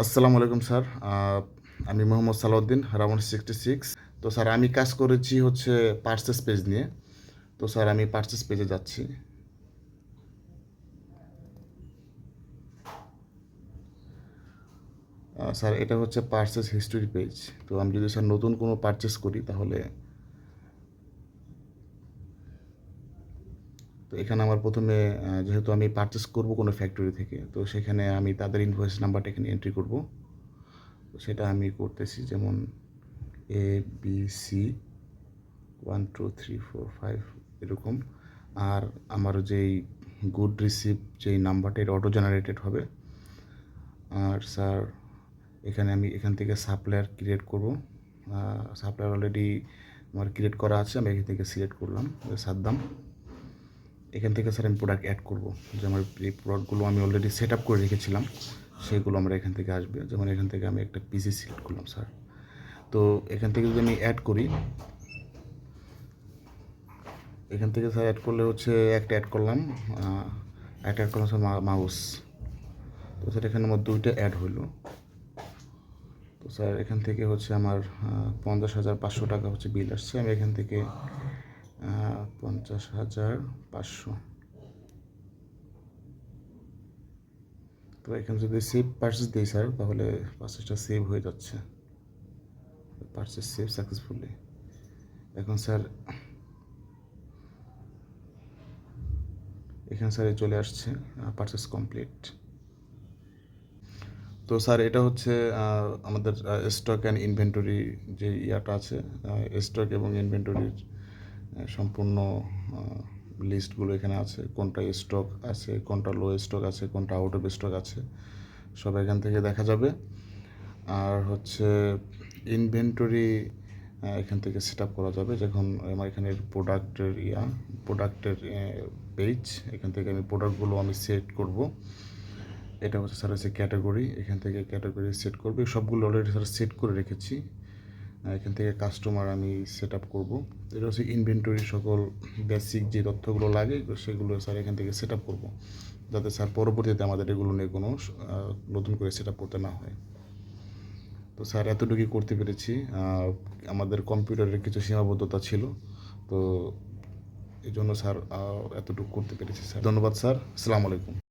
আসসালামু আলাইকুম স্যার। আমি মোহাম্মদ সালাউদ্দিন রামন 66। তো স্যার আমি কাজ করেছি হচ্ছে পার্সেস পেজ নিয়ে। তো স্যার আমি পার্সেস পেজে যাচ্ছি। স্যার এটা হচ্ছে পার্সেস হিস্টোরি পেজ। তো আমি যদি স্যার নতুন কোনো পারচেস করি তাহলে তো এখানে আমার প্রথমে যেহেতু আমি পারচেস করব কোনো ফ্যাক্টরি থেকে, তো সেখানে আমি তাদের ইনভয়েস নাম্বারটা এখানে এন্ট্রি করব। তো সেটা আমি করতেছি, যেমন ABC 1 2 3 4 5 এরকম। আর আমার যেই গুড রিসিভ যেই নাম্বারটা, এটা অটো জেনারেটেড হবে। আর স্যার এখানে আমি এখান থেকে সাপ্লায়ার ক্রিয়েট করব। সাপ্লায়ার অলরেডি আমার ক্রিয়েট করা আছে, আমি এখান থেকে সিলেক্ট করলাম সাদ্দাম। এখান থেকে স্যার আমি প্রোডাক্ট অ্যাড করব। যে আমার এই প্রোডাক্টগুলো আমি অলরেডি সেট আপ করে রেখেছিলাম, সেগুলো আমরা এখান থেকে আসবে। যেমন এখান থেকে আমি একটা পিসি সিলেক্ট করলাম স্যার। তো এখান থেকে যদি আমি অ্যাড করি, এখান থেকে স্যার অ্যাড করলে হচ্ছে একটা অ্যাড করলাম, একটা অ্যাড করলাম স্যার মাউস। তো স্যার এখানে আমার দুইটা অ্যাড হইলো। তো স্যার এখান থেকে হচ্ছে আমার 50,500 টাকা হচ্ছে বিল আসছে। আমি এখান থেকে 50,500। তো এখানে যদি সেভ পার্সেস দিই স্যার, তাহলে পার্সেসটা সেভ হয়ে যাচ্ছে। Purchase save successfully. এখন স্যার এখানে স্যার চলে আসছে পার্সেস কমপ্লিট। তো স্যার এটা হচ্ছে আমাদের স্টক অ্যান্ড ইনভেন্টরি যে ইয়াটা আছে, স্টক এবং ইনভেন্টরির সম্পূর্ণ লিস্টগুলো এখানে আছে। কোনটা স্টক আছে, কোনটা লো স্টক আছে, কোনটা আউট অফ স্টক আছে, সব এখান থেকে দেখা যাবে। আর হচ্ছে ইনভেন্টরি এখান থেকে সেট আপ করা যাবে। যখন আমার এখানে প্রোডাক্টের পেজ, এখান থেকে আমি প্রোডাক্টগুলো আমি সেট করব। এটা হচ্ছে স্যার হচ্ছে ক্যাটাগরি, এখান থেকে ক্যাটাগরি সেট করবে। সবগুলো অলরেডি স্যার সেট করে রেখেছি। এখান থেকে কাস্টমার আমি সেট আপ করবো। এটা হচ্ছে ইনভেন্টরি সকল বেসিক যে তথ্যগুলো লাগে সেগুলো স্যার এখান থেকে সেট আপ করবো, যাতে স্যার পরবর্তীতে আমাদের এগুলো নিয়ে কোনো নতুন করে সেট আপ করতে না হয়। তো স্যার এতটুকুই করতে পেরেছি। আমাদের কম্পিউটারের কিছু সীমাবদ্ধতা ছিল, তো এই জন্য স্যার এতটুকু করতে পেরেছি স্যার। ধন্যবাদ স্যার। আসসালামু আলাইকুম।